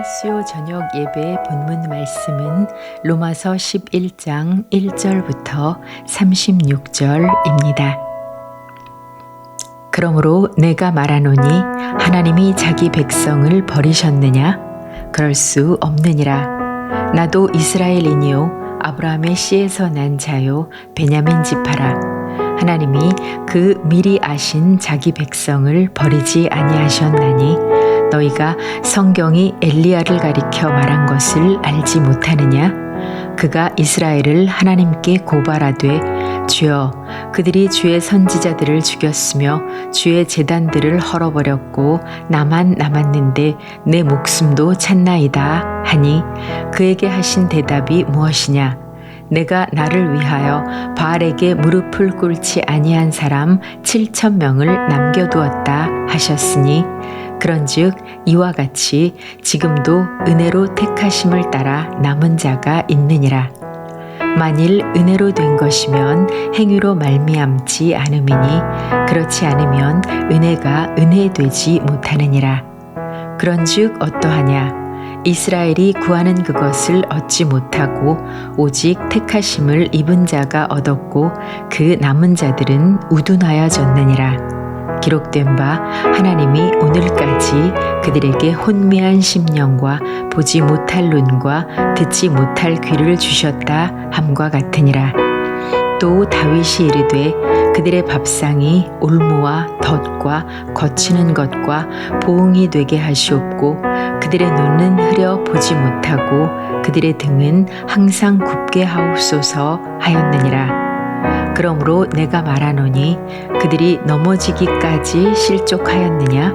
오늘 수요 저녁 예배의 본문 말씀은 로마서 11장 1절부터 36절입니다. 그러므로 내가 말하노니 하나님이 자기 백성을 버리셨느냐? 그럴 수 없느니라. 나도 이스라엘이니요 아브라함의 씨에서 난 자요 베냐민 지파라. 하나님이 그 미리 아신 자기 백성을 버리지 아니하셨나니 너희가 성경이 엘리야를 가리켜 말한 것을 알지 못하느냐? 그가 이스라엘을 하나님께 고발하되 주여 그들이 주의 선지자들을 죽였으며 주의 제단들을 헐어버렸고 나만 남았는데 내 목숨도 찼나이다 하니 그에게 하신 대답이 무엇이냐? 내가 나를 위하여 바알에게 무릎을 꿇지 아니한 사람 7,000명을 남겨두었다 하셨으니 그런즉 이와 같이 지금도 은혜로 택하심을 따라 남은 자가 있느니라. 만일 은혜로 된 것이면 행위로 말미암지 않음이니 그렇지 않으면 은혜가 은혜되지 못하느니라. 그런즉 어떠하냐? 이스라엘이 구하는 그것을 얻지 못하고 오직 택하심을 입은 자가 얻었고 그 남은 자들은 우둔하여졌느니라. 기록된 바 하나님이 오늘까지 그들에게 혼미한 심령과 보지 못할 눈과 듣지 못할 귀를 주셨다 함과 같으니라. 또 다윗이 이르되 그들의 밥상이 올무와 덫과 거치는 것과 보응이 되게 하시옵고 그들의 눈은 흐려 보지 못하고 그들의 등은 항상 굽게 하옵소서 하였느니라. 그러므로 내가 말하노니 그들이 넘어지기까지 실족하였느냐?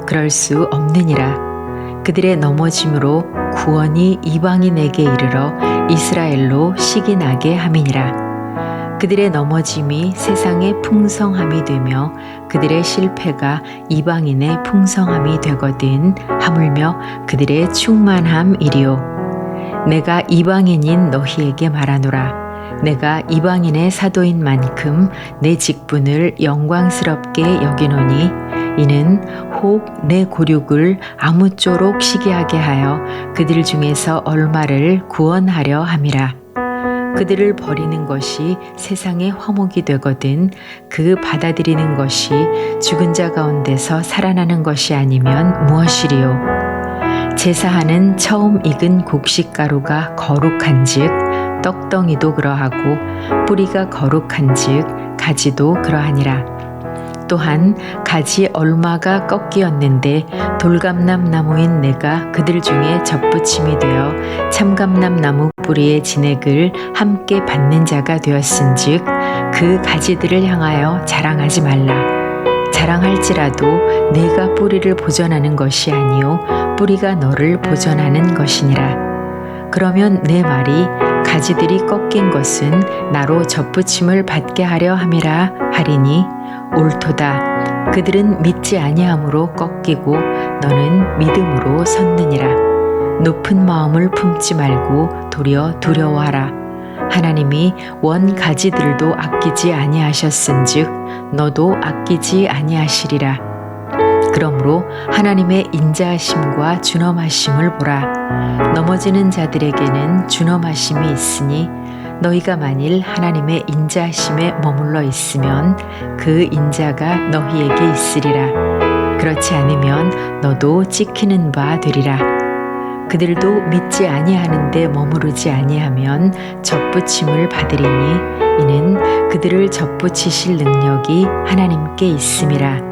그럴 수 없느니라. 그들의 넘어짐으로 구원이 이방인에게 이르러 이스라엘로 시기 나게 함이니라. 그들의 넘어짐이 세상의 풍성함이 되며 그들의 실패가 이방인의 풍성함이 되거든 하물며 그들의 충만함이리요. 내가 이방인인 너희에게 말하노라. 내가 이방인의 사도인 만큼 내 직분을 영광스럽게 여기노니 이는 혹 내 고륙을 아무쪼록 시기하게 하여 그들 중에서 얼마를 구원하려 함이라. 그들을 버리는 것이 세상의 화목이 되거든 그 받아들이는 것이 죽은 자 가운데서 살아나는 것이 아니면 무엇이리요? 제사하는 처음 익은 곡식가루가 거룩한즉 떡덩이도 그러하고 뿌리가 거룩한즉 가지도 그러하니라. 또한 가지 얼마가 꺾이었는데 돌감람 나무인 내가 그들 중에 접붙임이 되어 참감람 나무 뿌리의 진액을 함께 받는 자가 되었은즉 그 가지들을 향하여 자랑하지 말라. 자랑할지라도 네가 뿌리를 보전하는 것이 아니요 뿌리가 너를 보전하는 것이니라. 그러면 내 말이 가지들이 꺾인 것은 나로 접붙임을 받게 하려 함이라 하리니 옳도다. 그들은 믿지 아니함으로 꺾이고 너는 믿음으로 섰느니라. 높은 마음을 품지 말고 도리어 두려워하라. 하나님이 원 가지들도 아끼지 아니하셨은즉 너도 아끼지 아니하시리라. 그러므로 하나님의 인자하심과 준엄하심을 보라. 넘어지는 자들에게는 준엄하심이 있으니 너희가 만일 하나님의 인자하심에 머물러 있으면 그 인자가 너희에게 있으리라. 그렇지 않으면 너도 찍히는 바 되리라. 그들도 믿지 아니하는데 머무르지 아니하면 접붙임을 받으리니 이는 그들을 접붙이실 능력이 하나님께 있음이라.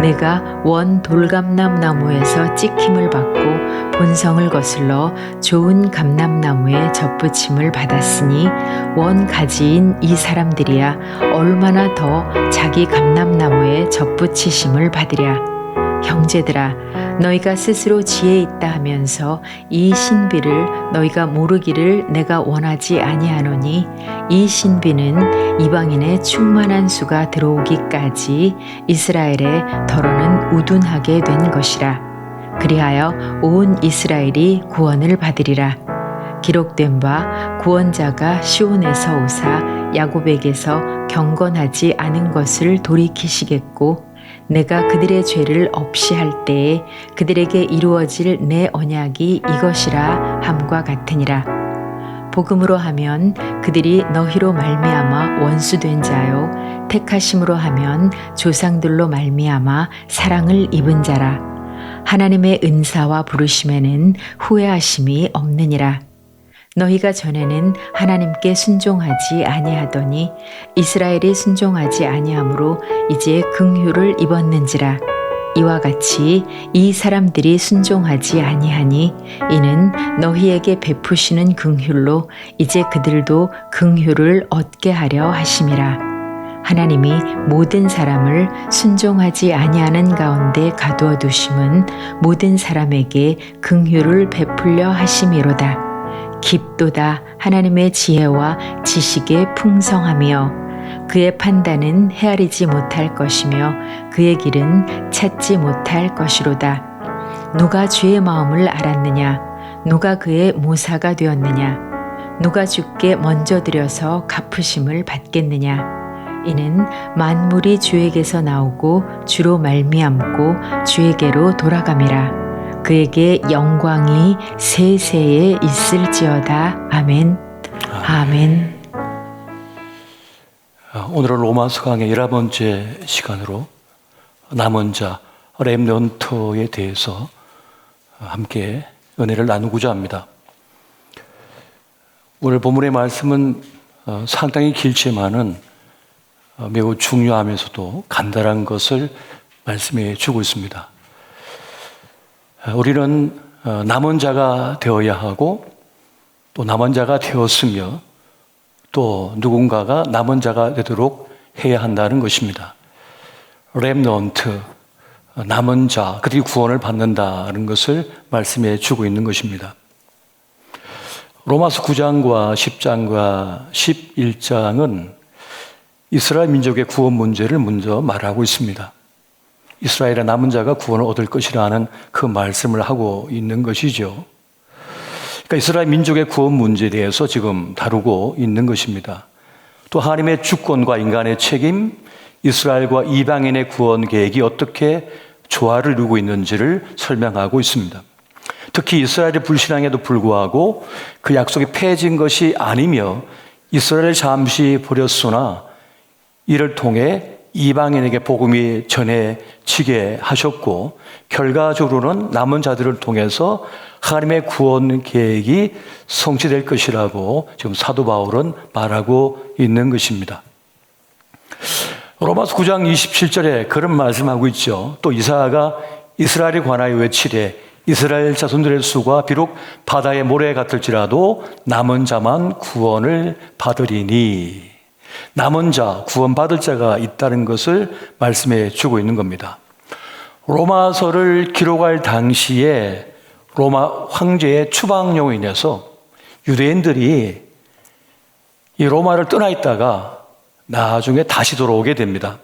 내가 원 돌감람 나무에서 찍힘을 받고 본성을 거슬러 좋은 감람나무에 접붙임을 받았으니 원 가지인 이 사람들이야 얼마나 더 자기 감람나무에 접붙이심을 받으랴. 형제들아, 너희가 스스로 지혜 있다 하면서 이 신비를 너희가 모르기를 내가 원하지 아니하노니 이 신비는 이방인의 충만한 수가 들어오기까지 이스라엘의 더러는 우둔하게 된 것이라. 그리하여 온 이스라엘이 구원을 받으리라. 기록된 바 구원자가 시온에서 오사 야곱에게서 경건하지 않은 것을 돌이키시겠고 내가 그들의 죄를 없이 할 때에 그들에게 이루어질 내 언약이 이것이라 함과 같으니라. 복음으로 하면 그들이 너희로 말미암아 원수된 자요 택하심으로 하면 조상들로 말미암아 사랑을 입은 자라. 하나님의 은사와 부르심에는 후회하심이 없느니라. 너희가 전에는 하나님께 순종하지 아니하더니 이스라엘이 순종하지 아니하므로 이제 긍휼을 입었는지라. 이와 같이 이 사람들이 순종하지 아니하니 이는 너희에게 베푸시는 긍휼로 이제 그들도 긍휼을 얻게 하려 하심이라. 하나님이 모든 사람을 순종하지 아니하는 가운데 가두어 두심은 모든 사람에게 긍휼을 베풀려 하심이로다. 깊도다 하나님의 지혜와 지식의 풍성하며 그의 판단은 헤아리지 못할 것이며 그의 길은 찾지 못할 것이로다. 누가 주의 마음을 알았느냐? 누가 그의 모사가 되었느냐? 누가 주께 먼저 드려서 갚으심을 받겠느냐? 이는 만물이 주에게서 나오고 주로 말미암고 주에게로 돌아감이라. 그에게 영광이 세세에 있을지어다. 아멘. 아멘. 오늘은 로마서 강의 11번째 시간으로 남은 자 렘넌트에 대해서 함께 은혜를 나누고자 합니다. 오늘 본문의 말씀은 상당히 길지만은 매우 중요하면서도 간단한 것을 말씀해 주고 있습니다. 우리는 남은 자가 되어야 하고 또 남은 자가 되었으며 또 누군가가 남은 자가 되도록 해야 한다는 것입니다. 렘넌트, 남은 자, 그들이 구원을 받는다는 것을 말씀해 주고 있는 것입니다. 로마서 9장과 10장과 11장은 이스라엘 민족의 구원 문제를 먼저 말하고 있습니다. 이스라엘의 남은 자가 구원을 얻을 것이라는 그 말씀을 하고 있는 것이죠. 그러니까 이스라엘 민족의 구원 문제에 대해서 지금 다루고 있는 것입니다. 또 하나님의 주권과 인간의 책임, 이스라엘과 이방인의 구원 계획이 어떻게 조화를 이루고 있는지를 설명하고 있습니다. 특히 이스라엘의 불신앙에도 불구하고 그 약속이 폐해진 것이 아니며 이스라엘을 잠시 버렸으나 이를 통해 이방인에게 복음이 전해지게 하셨고 결과적으로는 남은 자들을 통해서 하나님의 구원 계획이 성취될 것이라고 지금 사도 바울은 말하고 있는 것입니다. 로마서 9장 27절에 그런 말씀하고 있죠. 또 이사야가 이스라엘에 관하여 외치되 이스라엘 자손들의 수가 비록 바다의 모래 같을지라도 남은 자만 구원을 받으리니. 남은 자, 구원받을 자가 있다는 것을 말씀해 주고 있는 겁니다. 로마서를 기록할 당시에 로마 황제의 추방령으로 인해서 유대인들이 이 로마를 떠나 있다가 나중에 다시 돌아오게 됩니다.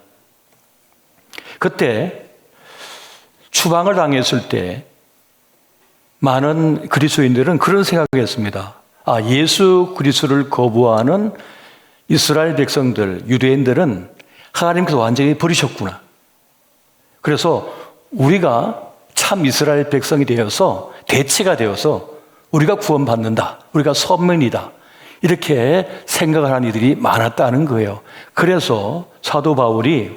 그때 추방을 당했을 때 많은 그리스도인들은 그런 생각을 했습니다. 예수 그리스도를 거부하는 이스라엘 백성들, 유대인들은 하나님께서 완전히 버리셨구나. 그래서 우리가 참 이스라엘 백성이 되어서 대체가 되어서 우리가 구원받는다. 우리가 선민이다. 이렇게 생각을 하는 이들이 많았다는 거예요. 그래서 사도 바울이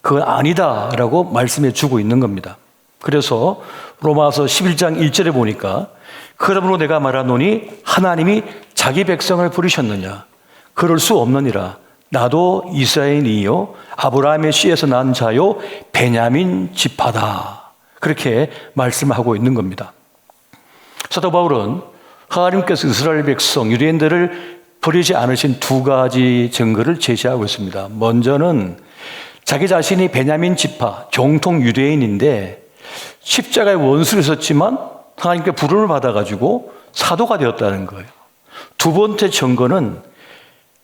그건 아니다라고 말씀해 주고 있는 겁니다. 그래서 로마서 11장 1절에 보니까 그러므로 내가 말하노니 하나님이 자기 백성을 버리셨느냐. 그럴 수 없느니라. 나도 이스라엘이요 아브라함의 씨에서 난 자요 베냐민 지파다. 그렇게 말씀하고 있는 겁니다. 사도 바울은 하나님께서 이스라엘 백성 유대인들을 버리지 않으신 두 가지 증거를 제시하고 있습니다. 먼저는 자기 자신이 베냐민 지파 정통 유대인인데 십자가의 원수를 썼지만 하나님께 부름을 받아가지고 사도가 되었다는 거예요. 두 번째 증거는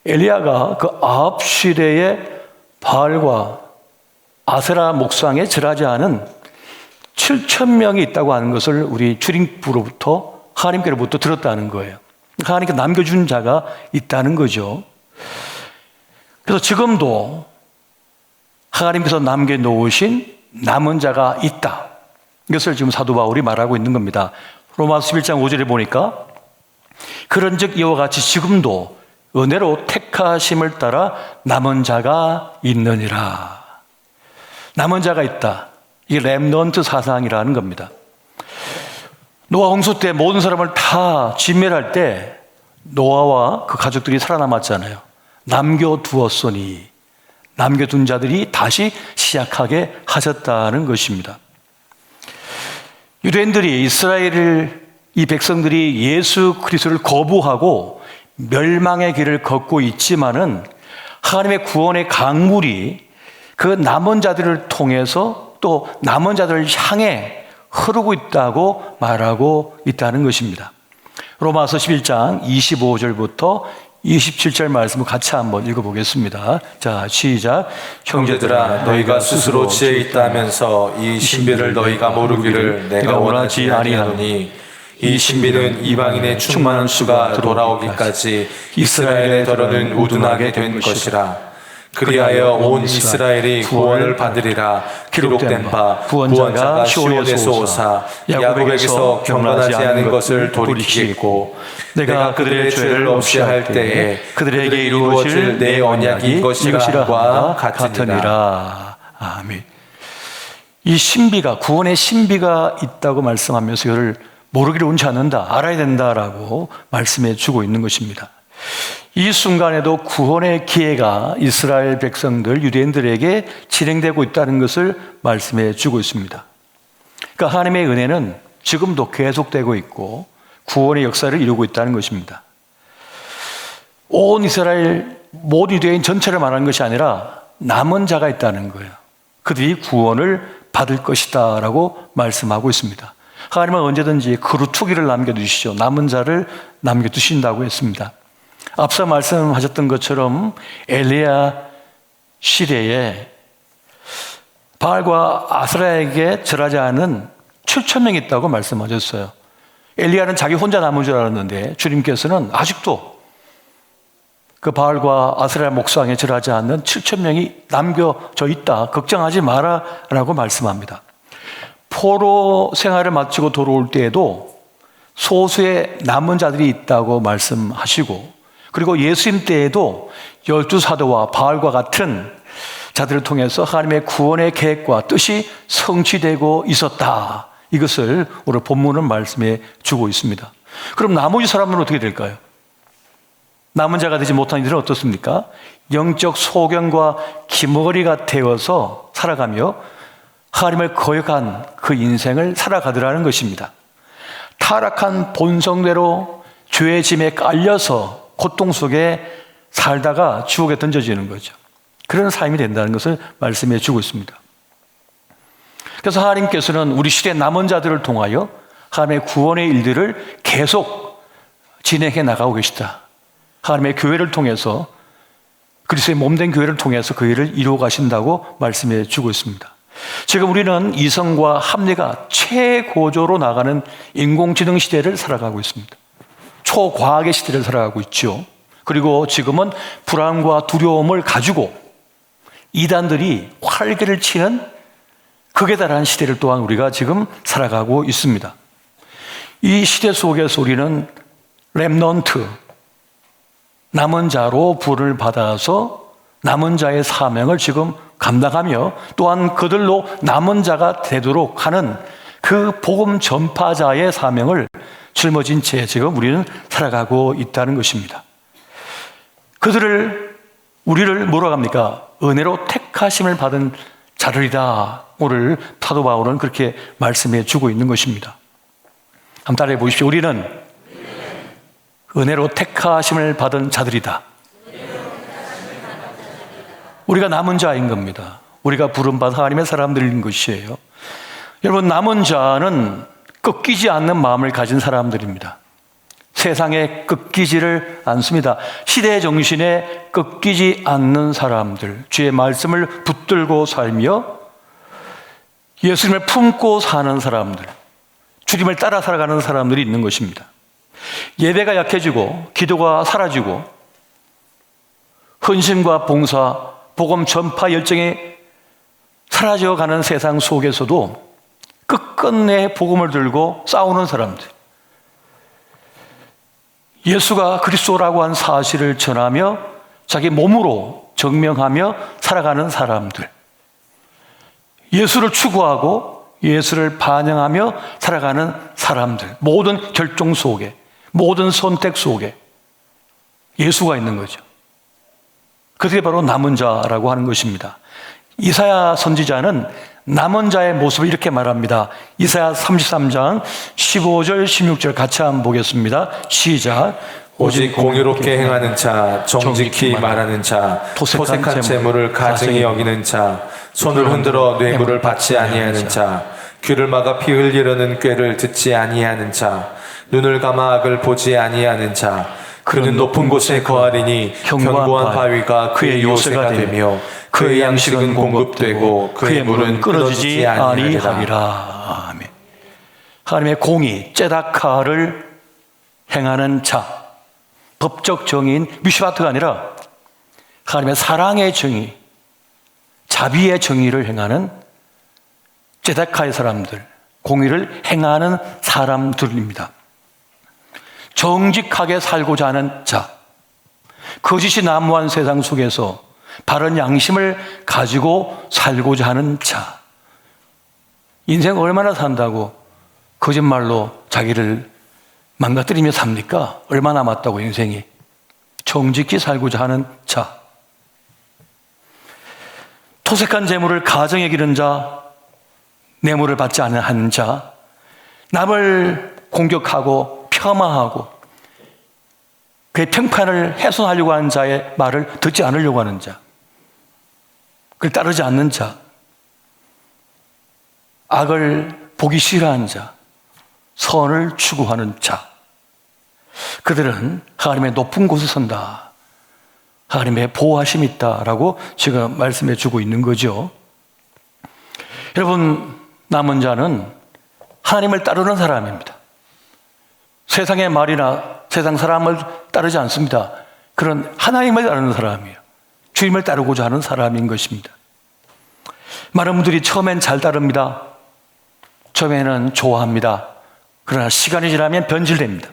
엘리야가 그 아합 시대의 바알과 아세라 목상에 절하지 않은 7,000명이 있다고 하는 것을 우리 주림부로부터 하나님께로부터 들었다는 거예요. 하나님께 남겨준 자가 있다는 거죠. 그래서 지금도 하나님께서 남겨놓으신 남은 자가 있다. 이것을 지금 사도 바울이 말하고 있는 겁니다. 로마서 11장 5절에 보니까 그런즉 이와 같이 지금도 은혜로 택하심을 따라 남은 자가 있느니라. 남은 자가 있다. 이게 렘넌트 사상이라는 겁니다. 노아 홍수 때 모든 사람을 다 진멸할 때 노아와 그 가족들이 살아남았잖아요. 남겨두었으니 남겨둔 자들이 다시 시작하게 하셨다는 것입니다. 유대인들이 이 백성들이 예수 그리스도를 거부하고 멸망의 길을 걷고 있지만은 하나님의 구원의 강물이 그 남은 자들을 통해서 또 남은 자들을 향해 흐르고 있다고 말하고 있다는 것입니다. 로마서 11장 25절부터 27절 말씀을 같이 한번 읽어보겠습니다. 자, 시작. 형제들아, 너희가 스스로 지혜 있다 하면서 이 신비를 너희가 모르기를 내가 원하지 아니하노니, 이 신비는 이방인의 충만한 수가 돌아오기까지 이스라엘의 덜어는 우둔하게 된 것이라. 그리하여 온 이스라엘이 구원을 받으리라. 기록된 바 구원자가 시온에서 오사 야곱에게서 경건하지 않은 것을 돌이키겠고, 내가 그들의 죄를 없이 할 때에 그들에게 이루어질 내 언약이 이것이라와 같으니라. 아멘. 이 신비가, 구원의 신비가 있다고 말씀하면서 이를 모르기를 원치 않는다, 알아야 된다라고 말씀해 주고 있는 것입니다. 이 순간에도 구원의 기회가 이스라엘 백성들, 유대인들에게 진행되고 있다는 것을 말씀해 주고 있습니다. 그러니까 하나님의 은혜는 지금도 계속되고 있고 구원의 역사를 이루고 있다는 것입니다. 온 이스라엘 모든 유대인 전체를 말하는 것이 아니라 남은 자가 있다는 거예요. 그들이 구원을 받을 것이다 라고 말씀하고 있습니다. 하나님은 언제든지 그루터기를 남겨두시죠. 남은 자를 남겨두신다고 했습니다. 앞서 말씀하셨던 것처럼 엘리야 시대에 바알과 아스라에게 절하지 않은 7,000명이 있다고 말씀하셨어요. 엘리야는 자기 혼자 남은 줄 알았는데 주님께서는 아직도 그 바알과 아스라 목상에 절하지 않는 7,000명이 남겨져 있다. 걱정하지 마라 라고 말씀합니다. 포로 생활을 마치고 돌아올 때에도 소수의 남은 자들이 있다고 말씀하시고, 그리고 예수님 때에도 12사도와 바알과 같은 자들을 통해서 하나님의 구원의 계획과 뜻이 성취되고 있었다. 이것을 오늘 본문은 말씀해 주고 있습니다. 그럼 나머지 사람들은 어떻게 될까요? 남은 자가 되지 못한 이들은 어떻습니까? 영적 소경과 기머리가 되어서 살아가며 하나님을 거역한 그 인생을 살아가더라는 것입니다. 타락한 본성대로 죄의 짐에 깔려서 고통 속에 살다가 지옥에 던져지는 거죠. 그런 삶이 된다는 것을 말씀해 주고 있습니다. 그래서 하나님께서는 우리 시대 남은 자들을 통하여 하나님의 구원의 일들을 계속 진행해 나가고 계시다. 하나님의 교회를 통해서, 그리스도의 몸된 교회를 통해서 그 일을 이루어 가신다고 말씀해 주고 있습니다. 지금 우리는 이성과 합리가 최고조로 나가는 인공지능 시대를 살아가고 있습니다. 초과학의 시대를 살아가고 있죠. 그리고 지금은 불안과 두려움을 가지고 이단들이 활개를 치는 극에 달한 시대를 또한 우리가 지금 살아가고 있습니다. 이 시대 속에서 우리는 렘넌트, 남은 자로 부름을 받아서 남은 자의 사명을 지금 감당하며 또한 그들로 남은 자가 되도록 하는 그 복음 전파자의 사명을 짊어진 채 지금 우리는 살아가고 있다는 것입니다. 우리를 뭐라고 합니까? 은혜로 택하심을 받은 자들이다. 오늘 사도 바울은 그렇게 말씀해 주고 있는 것입니다. 한번 따라해 보십시오. 우리는 은혜로 택하심을 받은 자들이다. 우리가 남은 자인 겁니다. 우리가 부름받은 하나님의 사람들인 것이에요. 여러분, 남은 자는 꺾이지 않는 마음을 가진 사람들입니다. 세상에 꺾이지를 않습니다. 시대의 정신에 꺾이지 않는 사람들, 주의 말씀을 붙들고 살며 예수님을 품고 사는 사람들, 주님을 따라 살아가는 사람들이 있는 것입니다. 예배가 약해지고 기도가 사라지고 헌신과 봉사, 복음 전파 열정이 사라져가는 세상 속에서도 끝끝내 복음을 들고 싸우는 사람들, 예수가 그리스도라고 한 사실을 전하며 자기 몸으로 증명하며 살아가는 사람들, 예수를 추구하고 예수를 반영하며 살아가는 사람들, 모든 결정 속에, 모든 선택 속에 예수가 있는 거죠. 그들이 바로 남은 자라고 하는 것입니다. 이사야 선지자는 남은 자의 모습을 이렇게 말합니다. 이사야 33장 15절 16절 같이 한번 보겠습니다. 시작. 오직 공의롭게 행하는 자, 정직히 말하는 자, 토색한 재물을 가증히 여기는 자, 손을 흔들어 뇌물을 받지 아니하는 자, 귀를 막아 피 흘리려는 꾀를 듣지 아니하는 자, 눈을 감아 악을 보지 아니하는 자, 그는 높은 곳에 거하리니 견고한 바위가 그의 요새가 되며 그의 양식은 공급되고 그의 물은 끊어지지 아니하리라. 아멘. 하나님의 공의, 째다카를 행하는 자, 법적 정의인 미슈바트가 아니라 하나님의 사랑의 정의, 자비의 정의를 행하는 째다카의 사람들, 공의를 행하는 사람들입니다. 정직하게 살고자 하는 자, 거짓이 난무한 세상 속에서 바른 양심을 가지고 살고자 하는 자, 인생 얼마나 산다고 거짓말로 자기를 망가뜨리며 삽니까? 얼마 남았다고 인생이. 정직히 살고자 하는 자, 토색한 재물을 가정에 기른 자, 뇌물을 받지 않는 자, 남을 공격하고 폄하하고 그의 평판을 훼손하려고 하는 자의 말을 듣지 않으려고 하는 자, 그를 따르지 않는 자, 악을 보기 싫어하는 자, 선을 추구하는 자, 그들은 하나님의 높은 곳에 선다, 하나님의 보호하심이 있다라고 지금 말씀해 주고 있는 거죠. 여러분, 남은 자는 하나님을 따르는 사람입니다. 세상의 말이나 세상 사람을 따르지 않습니다. 그런 하나님을 따르는 사람이에요. 주님을 따르고자 하는 사람인 것입니다. 많은 분들이 처음엔 잘 따릅니다. 처음에는 좋아합니다. 그러나 시간이 지나면 변질됩니다.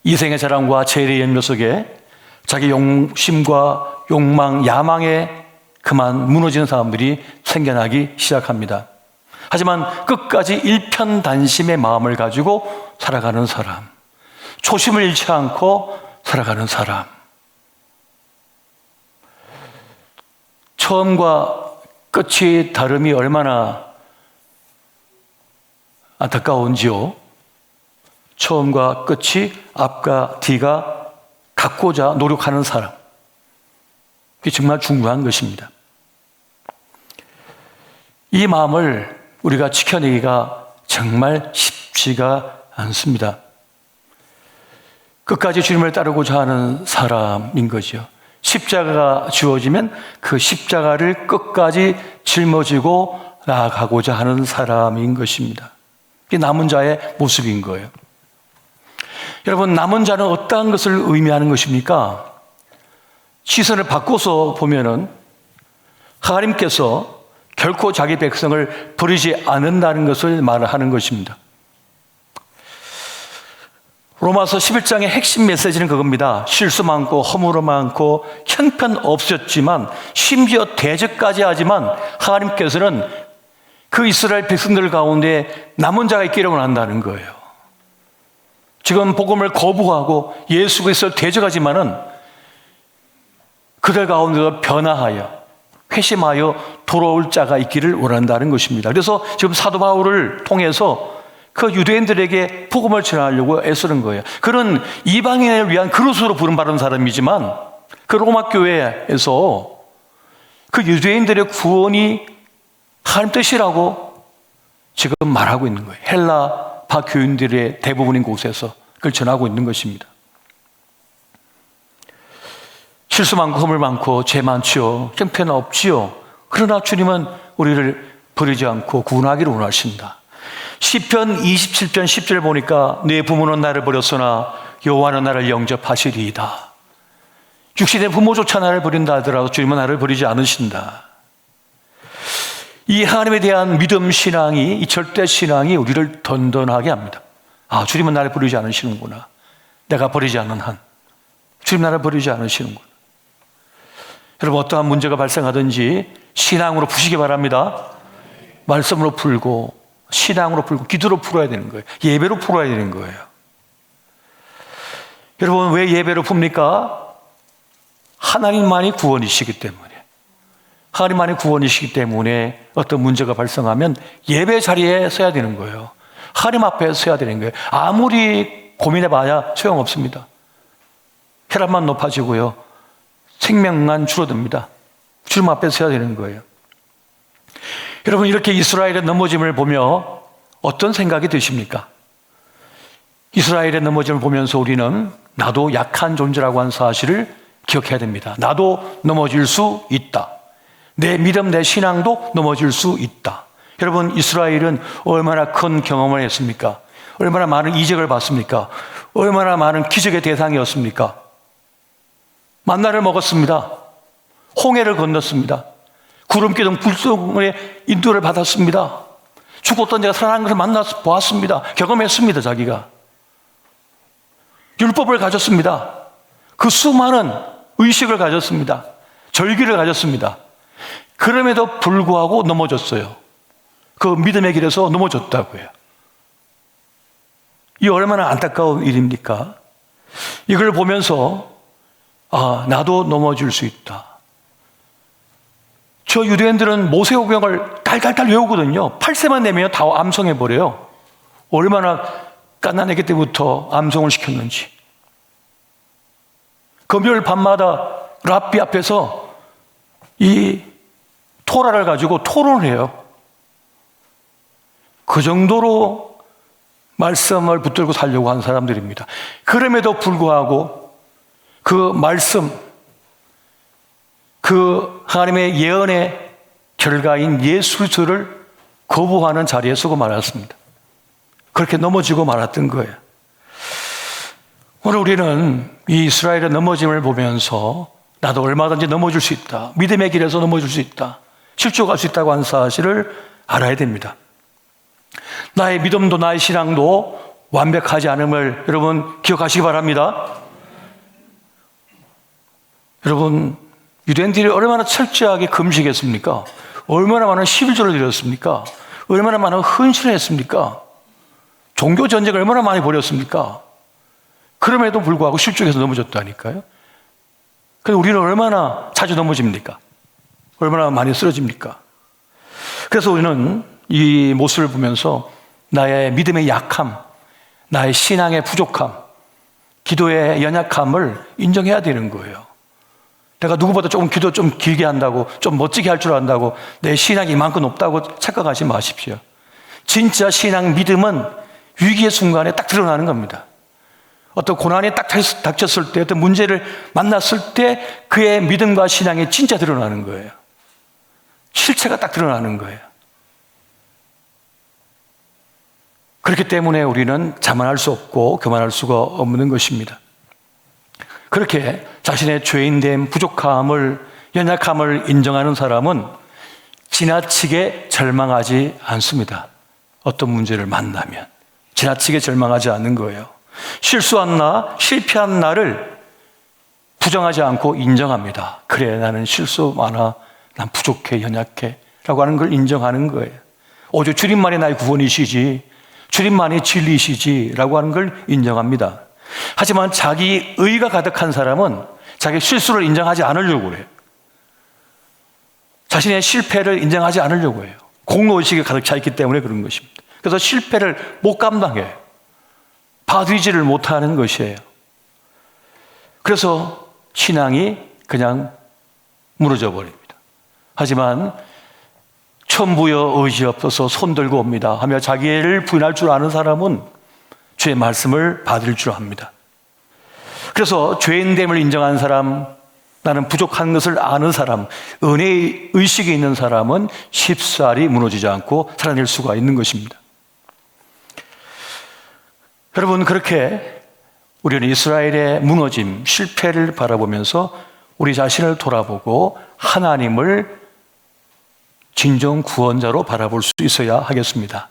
이생의 자랑과 재래의 연료 속에 자기 욕심과 욕망, 야망에 그만 무너지는 사람들이 생겨나기 시작합니다. 하지만 끝까지 일편단심의 마음을 가지고 살아가는 사람, 초심을 잃지 않고 살아가는 사람, 처음과 끝이 다름이 얼마나 안타까운지요. 처음과 끝이 앞과 뒤가 같고자 노력하는 사람, 그게 정말 중요한 것입니다. 이 마음을 우리가 지켜내기가 정말 쉽지가 않습니다. 끝까지 주님을 따르고자 하는 사람인 거죠. 십자가가 주어지면 그 십자가를 끝까지 짊어지고 나아가고자 하는 사람인 것입니다. 이게 남은 자의 모습인 거예요. 여러분, 남은 자는 어떠한 것을 의미하는 것입니까? 시선을 바꿔서 보면은 하나님께서 결코 자기 백성을 버리지 않는다는 것을 말하는 것입니다. 로마서 11장의 핵심 메시지는 그겁니다. 실수 많고 허물어 많고 형편없었지만 심지어 대적까지 하지만 하나님께서는 그 이스라엘 백성들 가운데 남은 자가 있기를 원한다는 거예요. 지금 복음을 거부하고 예수 그리스도를 대적하지만은 그들 가운데서 변화하여 회심하여 돌아올 자가 있기를 원한다는 것입니다. 그래서 지금 사도 바울을 통해서 그 유대인들에게 복음을 전하려고 애쓰는 거예요. 그는 이방인을 위한 그릇으로 부름받은 사람이지만 그 로마 교회에서 그 유대인들의 구원이 하나님 뜻이라고 지금 말하고 있는 거예요. 헬라파 교인들의 대부분인 곳에서 그걸 전하고 있는 것입니다. 실수 많고 허물 많고 죄 많지요. 형편 없지요. 그러나 주님은 우리를 버리지 않고 구원하기를 원하신다. 시편 27편 10절 보니까 내 부모는 나를 버렸으나 여호와는 나를 영접하시리이다. 육신의 부모조차 나를 버린다 하더라도 주님은 나를 버리지 않으신다. 이 하나님에 대한 믿음 신앙이, 이 절대 신앙이 우리를 든든하게 합니다. 아, 주님은 나를 버리지 않으시는구나. 내가 버리지 않는 한 주님 나를 버리지 않으시는구나. 여러분, 어떠한 문제가 발생하든지 신앙으로 푸시기 바랍니다. 말씀으로 풀고, 신앙으로 풀고, 기도로 풀어야 되는 거예요. 예배로 풀어야 되는 거예요. 여러분, 왜 예배로 풉니까? 하나님만이 구원이시기 때문에. 하나님만이 구원이시기 때문에 어떤 문제가 발생하면 예배 자리에 서야 되는 거예요. 하나님 앞에 서야 되는 거예요. 아무리 고민해봐야 소용없습니다. 혈압만 높아지고요, 생명만 줄어듭니다. 주님 앞에 서야 되는 거예요. 여러분, 이렇게 이스라엘의 넘어짐을 보며 어떤 생각이 드십니까? 이스라엘의 넘어짐을 보면서 우리는 나도 약한 존재라고 하는 사실을 기억해야 됩니다. 나도 넘어질 수 있다. 내 믿음, 내 신앙도 넘어질 수 있다. 여러분, 이스라엘은 얼마나 큰 경험을 했습니까? 얼마나 많은 이적을 봤습니까? 얼마나 많은 기적의 대상이었습니까? 만나를 먹었습니다. 홍해를 건넜습니다. 구름 기둥 불송의 인도를 받았습니다. 죽었던 자가 살아나는 것을 만나서 보았습니다. 경험했습니다. 자기가 율법을 가졌습니다. 그 수많은 의식을 가졌습니다. 절기를 가졌습니다. 그럼에도 불구하고 넘어졌어요. 그 믿음의 길에서 넘어졌다고요. 이 얼마나 안타까운 일입니까? 이걸 보면서 아, 나도 넘어질 수 있다. 저 유대인들은 모세오경을 달달달 외우거든요. 8세만 되면 다 암송해버려요. 얼마나 갓난아기 때부터 암송을 시켰는지. 금요일 밤마다 랍비 앞에서 이 토라를 가지고 토론을 해요. 그 정도로 말씀을 붙들고 살려고 하는 사람들입니다. 그럼에도 불구하고 그 말씀, 그 하나님의 예언의 결과인 예수 그리스도를 거부하는 자리에 서고 말았습니다. 그렇게 넘어지고 말았던 거예요. 오늘 우리는 이 이스라엘의 넘어짐을 보면서 나도 얼마든지 넘어질 수 있다. 믿음의 길에서 넘어질 수 있다. 실족할 수 있다고 하는 사실을 알아야 됩니다. 나의 믿음도 나의 신앙도 완벽하지 않음을 여러분 기억하시기 바랍니다. 여러분, 유대인들이 얼마나 철저하게 금식했습니까? 얼마나 많은 11조를 드렸습니까? 얼마나 많은 헌신을 했습니까? 종교 전쟁을 얼마나 많이 벌였습니까? 그럼에도 불구하고 실족해서 넘어졌다니까요. 그런데 우리는 얼마나 자주 넘어집니까? 얼마나 많이 쓰러집니까? 그래서 우리는 이 모습을 보면서 나의 믿음의 약함, 나의 신앙의 부족함, 기도의 연약함을 인정해야 되는 거예요. 내가 누구보다 조금 기도 좀 길게 한다고, 좀 멋지게 할 줄 안다고 내 신앙이 이만큼 높다고 착각하지 마십시오. 진짜 신앙 믿음은 위기의 순간에 딱 드러나는 겁니다. 어떤 고난이 딱 닥쳤을 때, 어떤 문제를 만났을 때 그의 믿음과 신앙이 진짜 드러나는 거예요. 실체가 딱 드러나는 거예요. 그렇기 때문에 우리는 자만할 수 없고 교만할 수가 없는 것입니다. 그렇게 자신의 죄인됨, 부족함을, 연약함을 인정하는 사람은 지나치게 절망하지 않습니다. 어떤 문제를 만나면 지나치게 절망하지 않는 거예요. 실수한 나, 실패한 나를 부정하지 않고 인정합니다. 그래, 나는 실수 많아, 난 부족해, 연약해 라고 하는 걸 인정하는 거예요. 오직 주님만이 나의 구원이시지, 주님만이 진리시지 라고 하는 걸 인정합니다. 하지만 자기 의가 가득한 사람은 자기 실수를 인정하지 않으려고 해요. 자신의 실패를 인정하지 않으려고 해요. 공로의식이 가득 차 있기 때문에 그런 것입니다. 그래서 실패를 못 감당해요. 봐주지를 못하는 것이에요. 그래서 신앙이 그냥 무너져 버립니다. 하지만 천부여 의지 없어서 손들고 옵니다 하며 자기를 부인할 줄 아는 사람은 주의 말씀을 받을 줄 압니다. 그래서 죄인됨을 인정하는 사람, 나는 부족한 것을 아는 사람, 은혜의 의식이 있는 사람은 쉽사리 무너지지 않고 살아낼 수가 있는 것입니다. 여러분, 그렇게 우리는 이스라엘의 무너짐, 실패를 바라보면서 우리 자신을 돌아보고 하나님을 진정 구원자로 바라볼 수 있어야 하겠습니다.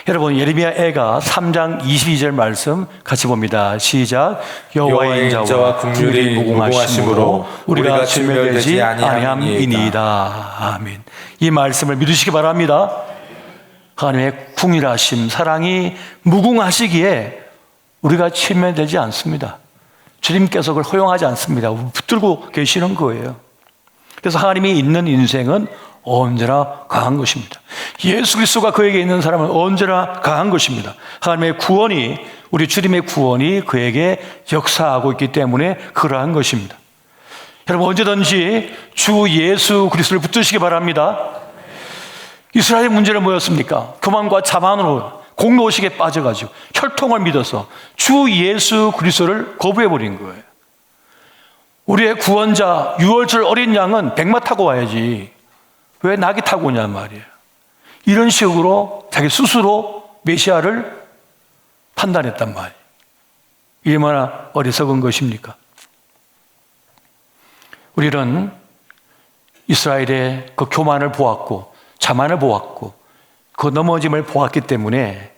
여러분, 예레미야 애가 3장 22절 말씀 같이 봅니다. 시작. 여호와의 인자와 긍휼이 무궁하심으로 우리가 진멸되지 아니함이니이다. 아멘. 이 말씀을 믿으시기 바랍니다. 하나님의 궁휼하심, 사랑이 무궁하시기에 우리가 침멸되지 않습니다. 주님께서 그걸 허용하지 않습니다. 붙들고 계시는 거예요. 그래서 하나님이 있는 인생은 언제나 강한 것입니다. 예수 그리스도가 그에게 있는 사람은 언제나 강한 것입니다. 하나님의 구원이, 우리 주님의 구원이 그에게 역사하고 있기 때문에 그러한 것입니다. 여러분, 언제든지 주 예수 그리스도를 붙드시기 바랍니다. 이스라엘의 문제는 뭐였습니까? 교만과 자만으로 공로의식에 빠져가지고 혈통을 믿어서 주 예수 그리스도를 거부해버린 거예요. 우리의 구원자 유월절 어린 양은 백마 타고 와야지 왜 낙이 타고 오냔 말이에요. 이런 식으로 자기 스스로 메시아를 판단했단 말이에요. 이게 얼마나 어리석은 것입니까? 우리는 이스라엘의 그 교만을 보았고 자만을 보았고 그 넘어짐을 보았기 때문에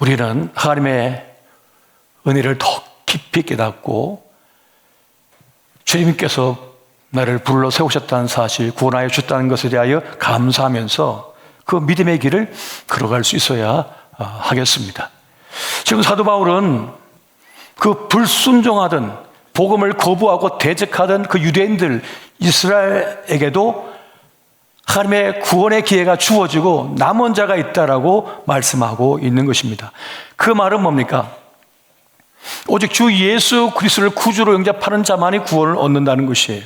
우리는 하나님의 은혜를 더 깊이 깨닫고 주님께서 나를 불러 세우셨다는 사실, 구원하여 주셨다는 것에 대하여 감사하면서 그 믿음의 길을 걸어갈 수 있어야 하겠습니다. 지금 사도 바울은 그 불순종하던 복음을 거부하고 대적하던 그 유대인들 이스라엘에게도 하나님의 구원의 기회가 주어지고 남은 자가 있다라고 말씀하고 있는 것입니다. 그 말은 뭡니까? 오직 주 예수 그리스도를 구주로 영접하는 자만이 구원을 얻는다는 것이에요.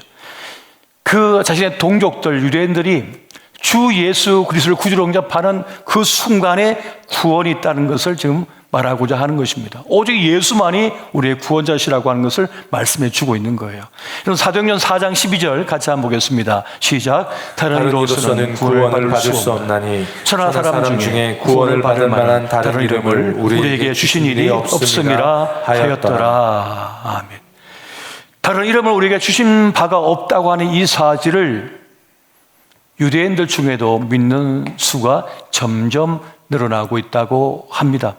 그 자신의 동족들 유대인들이 주 예수 그리스도를 구주로 영접하는 그 순간에 구원이 있다는 것을 지금 말하고자 하는 것입니다. 오직 예수만이 우리의 구원자시라고 하는 것을 말씀해 주고 있는 거예요. 그럼 사도행전 4장 12절 같이 한번 보겠습니다. 시작. 다른 이로서는 구원을 받을 수 없나니 천하 사람 중에 구원을 받을 만한 다른 이름을 우리에게 주신 일이 없음이라 하였더라. 아멘. 다른 이름을 우리에게 주신 바가 없다고 하는 이 사실을 유대인들 중에도 믿는 수가 점점 늘어나고 있다고 합니다.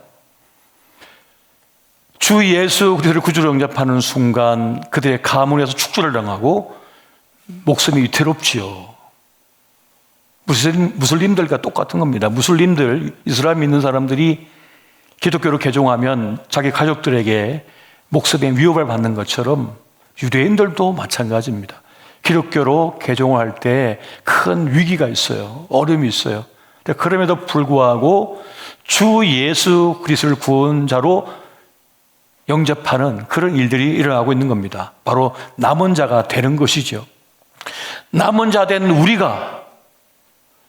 주 예수 그리스도를 구주로 영접하는 순간 그들의 가문에서 축출을 당하고 목숨이 위태롭지요. 무슬림들과 똑같은 겁니다. 무슬림들, 이스라엘 믿는 사람들이 기독교로 개종하면 자기 가족들에게 목숨의 위협을 받는 것처럼 유대인들도 마찬가지입니다. 기독교로 개종할 때 큰 위기가 있어요. 어려움이 있어요. 그럼에도 불구하고 주 예수 그리스도를 구원자로 영접하는 그런 일들이 일어나고 있는 겁니다. 바로 남은 자가 되는 것이죠. 남은 자 된 우리가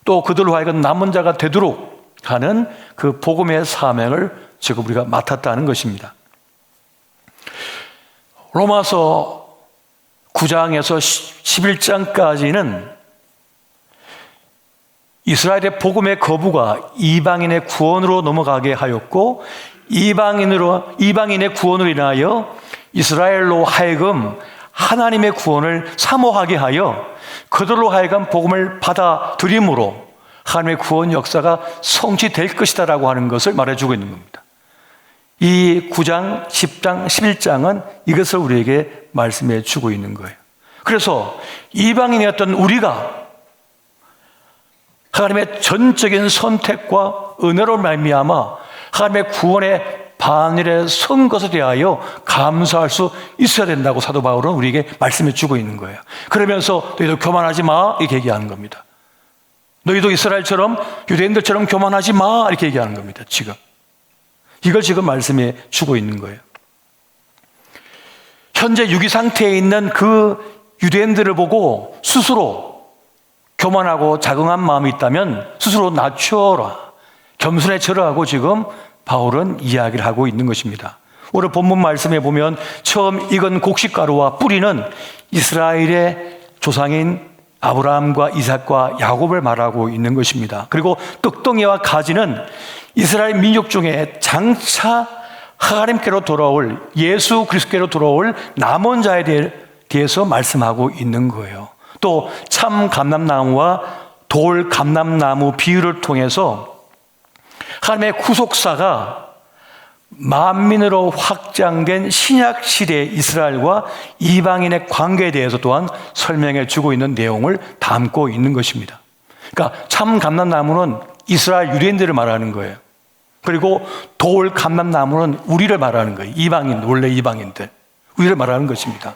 또 그들로 하여금 남은 자가 되도록 하는 그 복음의 사명을 지금 우리가 맡았다는 것입니다. 로마서 9장에서 11장까지는 이스라엘의 복음의 거부가 이방인의 구원으로 넘어가게 하였고 이방인의 구원으로 인하여 이스라엘로 하여금 하나님의 구원을 사모하게 하여 그들로 하여금 복음을 받아들임으로 하나님의 구원 역사가 성취될 것이다라고 하는 것을 말해주고 있는 겁니다. 이 9장, 10장, 11장은 이것을 우리에게 말씀해 주고 있는 거예요. 그래서 이방인이었던 우리가 하나님의 전적인 선택과 은혜로 말미암아 하나님의 구원의 반일에 선 것에 대하여 감사할 수 있어야 된다고 사도 바울은 우리에게 말씀해 주고 있는 거예요. 그러면서 너희도 교만하지 마 이렇게 얘기하는 겁니다. 너희도 이스라엘처럼 유대인들처럼 교만하지 마 이렇게 얘기하는 겁니다. 지금 이걸 지금 말씀해 주고 있는 거예요. 현재 유기 상태에 있는 그 유대인들을 보고 스스로 교만하고 자긍한 마음이 있다면 스스로 낮추어라, 겸손해져라 하고 지금 바울은 이야기를 하고 있는 것입니다. 오늘 본문 말씀에 보면 처음 익은 곡식가루와 뿌리는 이스라엘의 조상인 아브라함과 이삭과 야곱을 말하고 있는 것입니다. 그리고 떡덩이와 가지는 이스라엘 민족 중에 장차 하나님께로 돌아올 예수 그리스도께로 돌아올 남은 자에 대해서 말씀하고 있는 거예요. 또 참 감람나무와 돌 감람나무 비유를 통해서 하나님의 구속사가 만민으로 확장된 신약 시대의 이스라엘과 이방인의 관계에 대해서 또한 설명해 주고 있는 내용을 담고 있는 것입니다. 그러니까 참 감람나무는 이스라엘 유대인들을 말하는 거예요. 그리고 돌 감람나무는 우리를 말하는 거예요. 이방인, 원래 이방인들. 우리를 말하는 것입니다.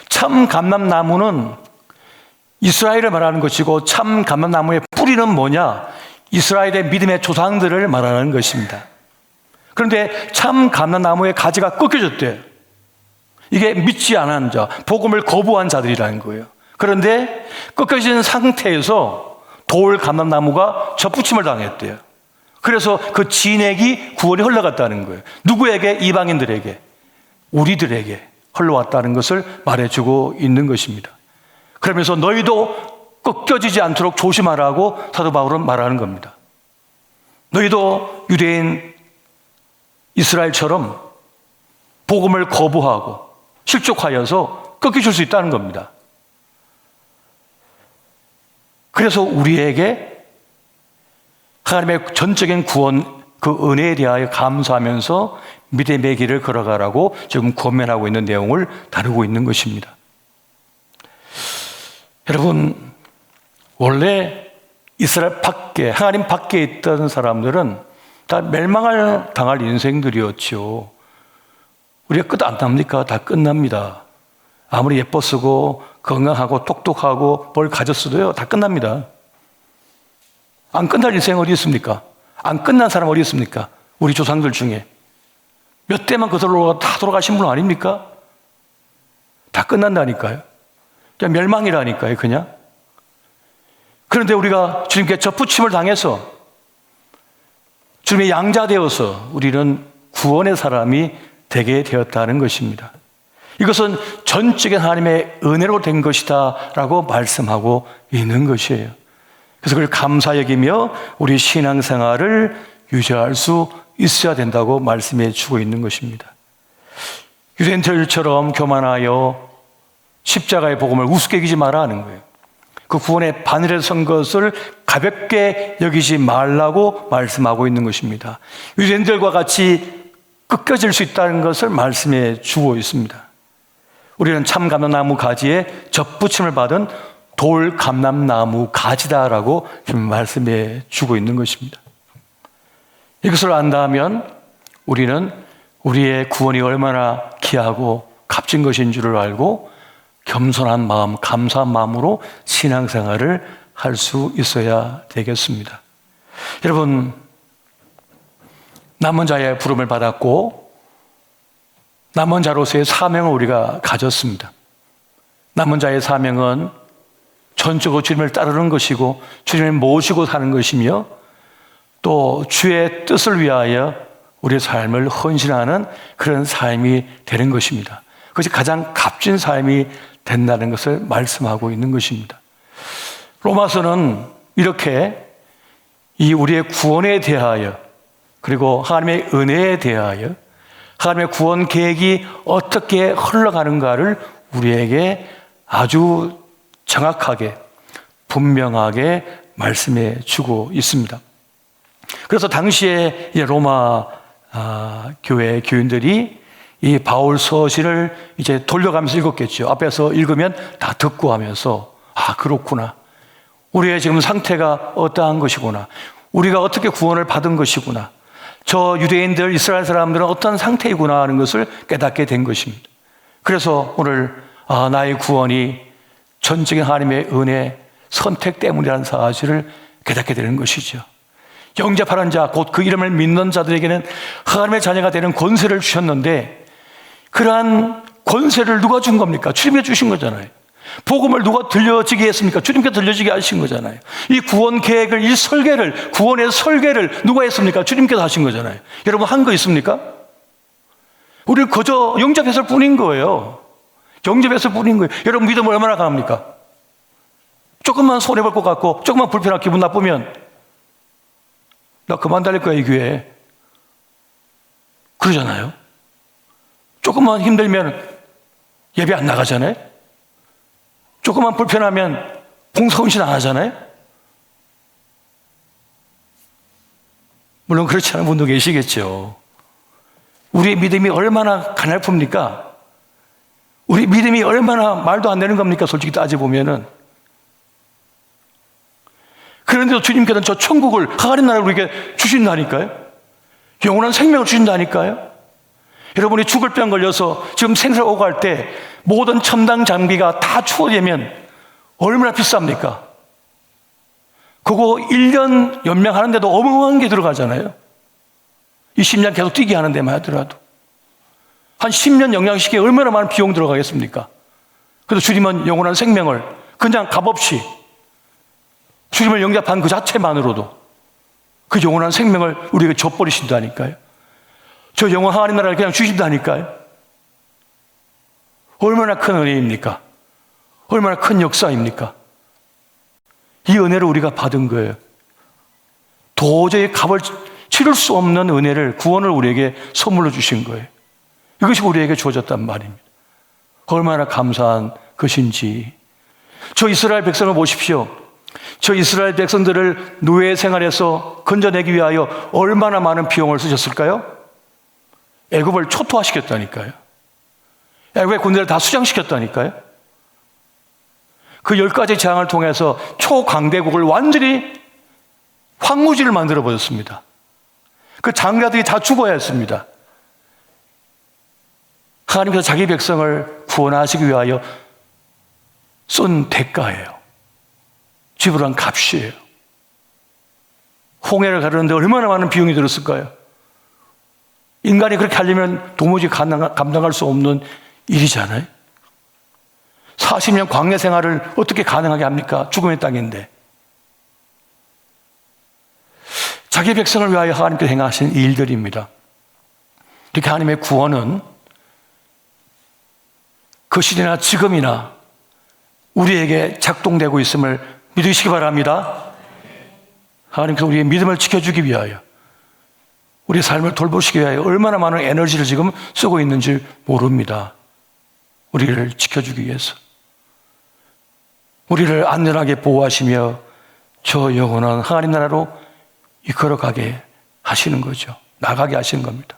참 감람나무는 이스라엘을 말하는 것이고 참 감람나무의 뿌리는 뭐냐? 이스라엘의 믿음의 조상들을 말하는 것입니다. 그런데 참 감람나무의 가지가 꺾여졌대요. 이게 믿지 않은 자, 복음을 거부한 자들이라는 거예요. 그런데 꺾여진 상태에서 돌 감람나무가 접붙임을 당했대요. 그래서 그 진액이 구원이 흘러갔다는 거예요. 누구에게? 이방인들에게, 우리들에게 흘러왔다는 것을 말해주고 있는 것입니다. 그러면서 너희도 꺾여지지 않도록 조심하라고 사도 바울은 말하는 겁니다. 너희도 유대인 이스라엘처럼 복음을 거부하고 실족하여서 꺾이실 수 있다는 겁니다. 그래서 우리에게 하나님의 전적인 구원, 그 은혜에 대하여 감사하면서 믿음의 길을 걸어가라고 지금 권면하고 있는 내용을 다루고 있는 것입니다. 여러분, 원래 이스라엘 밖에, 하나님 밖에 있던 사람들은 다 멸망을 당할 인생들이었죠. 우리가 끝 안 납니까? 다 끝납니다. 아무리 예뻐쓰고 건강하고 똑똑하고 뭘 가졌어도요, 다 끝납니다. 안 끝날 인생 어디 있습니까? 안 끝난 사람 어디 있습니까? 우리 조상들 중에 몇 대만 그들로 다 돌아가신 분 아닙니까? 다 끝난다니까요. 그냥 멸망이라니까요, 그냥. 그런데 우리가 주님께 접붙임을 당해서 주님의 양자 되어서 우리는 구원의 사람이 되게 되었다는 것입니다. 이것은 전적인 하나님의 은혜로 된 것이다 라고 말씀하고 있는 것이에요. 그래서 그걸 감사 여기며 우리 신앙생활을 유지할 수 있어야 된다고 말씀해 주고 있는 것입니다. 유대인들처럼 교만하여 십자가의 복음을 우습게 여기지 마라 하는 거예요. 그 구원의 바늘에 선 것을 가볍게 여기지 말라고 말씀하고 있는 것입니다. 유대인들과 같이 꺾여질 수 있다는 것을 말씀해 주고 있습니다. 우리는 참 감람나무 가지에 접붙임을 받은 돌 감람나무 가지다라고 지금 말씀해 주고 있는 것입니다. 이것을 안다면 우리는 우리의 구원이 얼마나 귀하고 값진 것인 줄을 알고 겸손한 마음, 감사한 마음으로 신앙생활을 할 수 있어야 되겠습니다. 여러분, 남은 자의 부름을 받았고 남은 자로서의 사명을 우리가 가졌습니다. 남은 자의 사명은 전적으로 주님을 따르는 것이고 주님을 모시고 사는 것이며 또 주의 뜻을 위하여 우리의 삶을 헌신하는 그런 삶이 되는 것입니다. 그것이 가장 값진 삶이 된다는 것을 말씀하고 있는 것입니다. 로마서는 이렇게 이 우리의 구원에 대하여 그리고 하나님의 은혜에 대하여 하나님의 구원 계획이 어떻게 흘러가는가를 우리에게 아주 정확하게 분명하게 말씀해 주고 있습니다. 그래서 당시에 로마 교회 교인들이 이 바울 서신을 이제 돌려가면서 읽었겠죠. 앞에서 읽으면 다 듣고 하면서 아, 그렇구나. 우리의 지금 상태가 어떠한 것이구나. 우리가 어떻게 구원을 받은 것이구나. 저 유대인들, 이스라엘 사람들은 어떤 상태이구나 하는 것을 깨닫게 된 것입니다. 그래서 오늘 나의 구원이 전적인 하나님의 은혜, 선택 때문이라는 사실을 깨닫게 되는 것이죠. 영접하는 자, 곧 그 이름을 믿는 자들에게는 하나님의 자녀가 되는 권세를 주셨는데 그러한 권세를 누가 준 겁니까? 주님이 주신 거잖아요. 복음을 누가 들려지게 했습니까? 주님께 들려지게 하신 거잖아요. 이 구원 계획을, 이 설계를, 구원의 설계를 누가 했습니까? 주님께서 하신 거잖아요. 여러분 한 거 있습니까? 우리 그저 영접했을 뿐인 거예요. 영접했을 뿐인 거예요. 여러분 믿음을 얼마나 강합니까? 조금만 손해볼 것 같고 조금만 불편하고 기분 나쁘면 나 그만 다닐 거야 이 교회 그러잖아요. 조금만 힘들면 예배 안 나가잖아요. 조금만 불편하면 봉사헌신 안 하잖아요. 물론 그렇지 않은 분도 계시겠죠. 우리의 믿음이 얼마나 가냘픕니까? 우리 믿음이 얼마나 말도 안 되는 겁니까? 솔직히 따져보면은. 그런데도 주님께서는 저 천국을, 하나님 나라를 우리에게 주신다니까요. 영원한 생명을 주신다니까요. 여러분이 죽을 병 걸려서 지금 생사를 오고 할 때 모든 첨단 장비가 다 추워지면 얼마나 비쌉니까? 그거 1년 연명하는데도 어마어마한 게 들어가잖아요. 이 심장 계속 뛰게 하는 데만 하더라도. 한 10년 영양식에 얼마나 많은 비용 들어가겠습니까? 그래서 주님은 영원한 생명을 그냥 값없이 주님을 영접한 그 자체만으로도 그 영원한 생명을 우리에게 줘버리신다니까요. 저 영원 하나님 나라를 그냥 주신다니까요. 얼마나 큰 은혜입니까? 얼마나 큰 역사입니까? 이 은혜를 우리가 받은 거예요. 도저히 값을 치를 수 없는 은혜를, 구원을 우리에게 선물로 주신 거예요. 이것이 우리에게 주어졌단 말입니다. 얼마나 감사한 것인지. 저 이스라엘 백성을 보십시오. 저 이스라엘 백성들을 노예 생활에서 건져내기 위하여 얼마나 많은 비용을 쓰셨을까요? 애굽을 초토화시켰다니까요. 애굽의 군대를 다 수장시켰다니까요. 그 10가지 재앙을 통해서 초강대국을 완전히 황무지를 만들어 버렸습니다. 그 장자들이 다 죽어야 했습니다. 하나님께서 자기 백성을 구원하시기 위하여 쏜 대가예요. 지불한 값이에요. 홍해를 가르는데 얼마나 많은 비용이 들었을까요? 인간이 그렇게 하려면 도무지 감당할 수 없는 일이잖아요. 40년 광야 생활을 어떻게 가능하게 합니까? 죽음의 땅인데. 자기 백성을 위하여 하나님께서 행하신 일들입니다. 이렇게 하나님의 구원은 그 시대나 지금이나 우리에게 작동되고 있음을 믿으시기 바랍니다. 하나님께서 우리의 믿음을 지켜주기 위하여, 우리의 삶을 돌보시기 위하여 얼마나 많은 에너지를 지금 쓰고 있는지 모릅니다. 우리를 지켜주기 위해서. 우리를 안전하게 보호하시며 저 영원한 하나님 나라로 이끌어가게 하시는 거죠. 나가게 하시는 겁니다.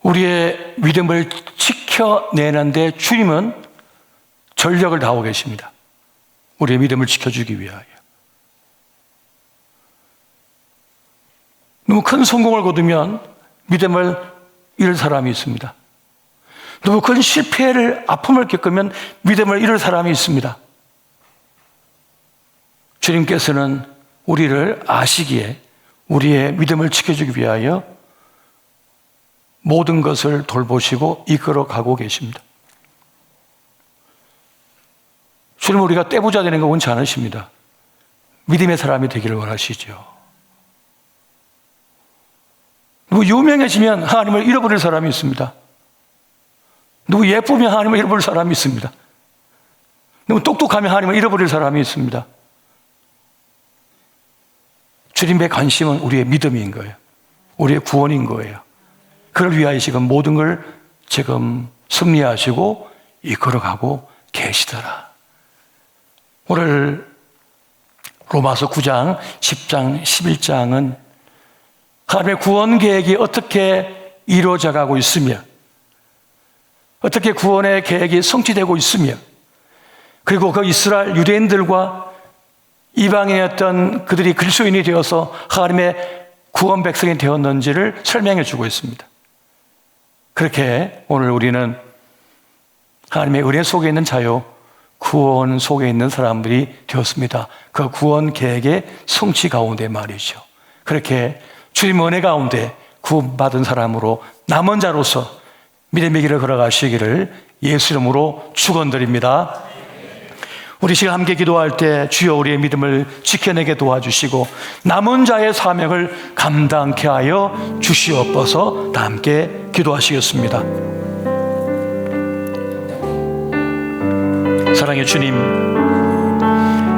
우리의 믿음을 지켜내는데 주님은 전력을 다하고 계십니다. 우리의 믿음을 지켜주기 위하여. 너무 큰 성공을 거두면 믿음을 잃을 사람이 있습니다. 너무 큰 실패를, 아픔을 겪으면 믿음을 잃을 사람이 있습니다. 주님께서는 우리를 아시기에 우리의 믿음을 지켜주기 위하여 모든 것을 돌보시고 이끌어 가고 계십니다. 주님은 우리가 떼부자 되는 거 원치 않으십니다. 믿음의 사람이 되기를 원하시죠. 누구 유명해지면 하나님을 잃어버릴 사람이 있습니다. 누구 예쁘면 하나님을 잃어버릴 사람이 있습니다. 누구 똑똑하면 하나님을 잃어버릴 사람이 있습니다. 주님의 관심은 우리의 믿음인 거예요. 우리의 구원인 거예요. 그를 위하여 지금 모든 걸 지금 승리하시고 이끌어가고 계시더라. 오늘 로마서 9장, 10장, 11장은 하나님의 구원 계획이 어떻게 이루어져 가고 있으며, 어떻게 구원의 계획이 성취되고 있으며, 그리고 그 이스라엘 유대인들과 이방인이었던 그들이 그리스도인이 되어서 하나님의 구원 백성이 되었는지를 설명해 주고 있습니다. 그렇게 오늘 우리는 하나님의 은혜 속에 있는 자요, 구원 속에 있는 사람들이 되었습니다. 그 구원 계획의 성취 가운데 말이죠. 그렇게 주님 은혜 가운데 구원받은 사람으로 남은 자로서 믿음의 길을 걸어가시기를 예수 이름으로 축원드립니다. 우리 시간 함께 기도할 때 주여 우리의 믿음을 지켜내게 도와주시고 남은 자의 사명을 감당케 하여 주시옵소서. 다 함께 기도하시겠습니다. 사랑의 주님,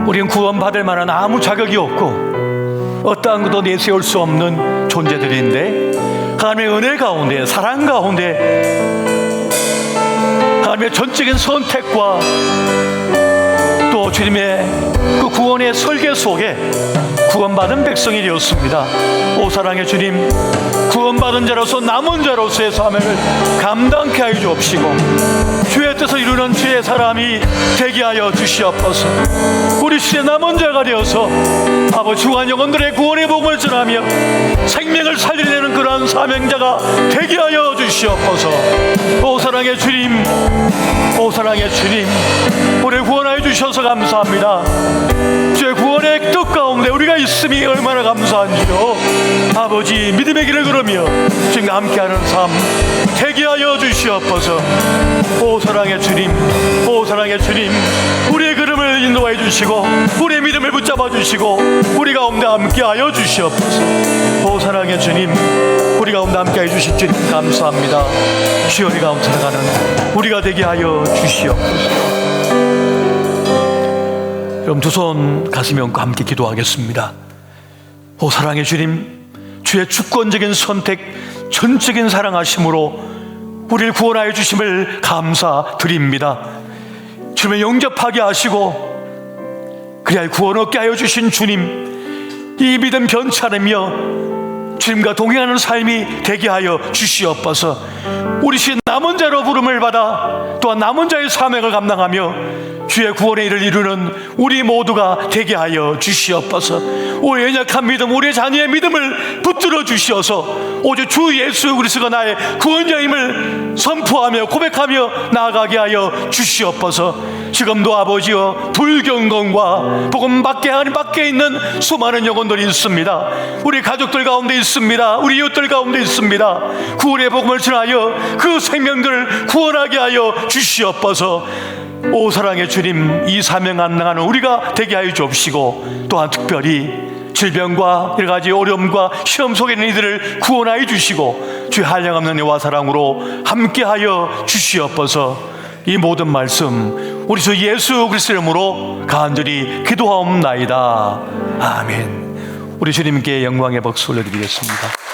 우리는 구원받을 만한 아무 자격이 없고 어떠한 것도 내세울 수 없는 존재들인데 하나님의 은혜 가운데, 사랑 가운데, 하나님의 전적인 선택과 또 주님의 그 구원의 설계 속에 구원받은 백성이 되었습니다. 오 사랑의 주님, 구원받은 자로서 남은 자로서의 사명을 감당케 하여 주옵시고 주의 뜻을 이루는 주의 사람이 되게 하여 주시옵소서. 우리 시대 남은 자가 되어서 아버지 주한 영혼들의 구원의 복음을 전하며 생명을 살리려는 그러한 사명자가 되게 하여 주시옵소서. 오 사랑의 주님, 오 사랑의 주님, 우리를 구원하여 주셔서 감사합니다. 주의 구원의 뜻 가운데 우리가 있음이 얼마나 감사한지요. 아버지 믿음의 길을 걸으며 주님과 함께하는 삶 되게 하여 주시옵소서. 오 사랑의 주님, 오 사랑의 주님, 우리의 걸음을 인도하여 주시고 우리의 믿음을 붙잡아 주시고 우리 가운데 함께하여 주시옵소서. 오 사랑의 주님, 우리 가운데 함께하여 주실 주님 감사합니다. 주여 우리 가운데 살아가는 우리가 되게 하여 주시옵소서. 여러분 두 손 가슴에 얹고 함께 기도하겠습니다. 오 사랑의 주님, 주의 주권적인 선택, 전적인 사랑하심으로 우리를 구원하여 주심을 감사드립니다. 주님을 영접하게 하시고 그리하여 구원 얻게 하여 주신 주님, 이 믿음 변치 않으며 주님과 동행하는 삶이 되게 하여 주시옵소서. 우리 시 남은 자로 부름을 받아 또한 남은 자의 사명을 감당하며 주의 구원의 일을 이루는 우리 모두가 되게 하여 주시옵소서. 우리의 연약한 믿음, 우리의 자녀의 믿음을 붙들어 주시어서 오직 주 예수 그리스도가 나의 구원자임을 선포하며 고백하며 나아가게 하여 주시옵소서. 지금도 아버지여 불경건과 복음 밖에 있는 수많은 영혼들이 있습니다. 우리 가족들 가운데 있습니다. 우리 이웃들 가운데 있습니다. 구원의 복음을 전하여 그 생명들을 구원하게 하여 주시옵소서. 오 사랑의 주님, 이 사명 감당하는 우리가 되게 하여 주옵시고 또한 특별히 질병과 여러 가지 어려움과 시험 속에 있는 이들을 구원하여 주시고 주의 한량없는 애와 사랑으로 함께하여 주시옵소서. 이 모든 말씀 우리 주 예수 그리스도의 이름으로 간절히 기도하옵나이다. 아멘. 우리 주님께 영광의 박수 올려드리겠습니다.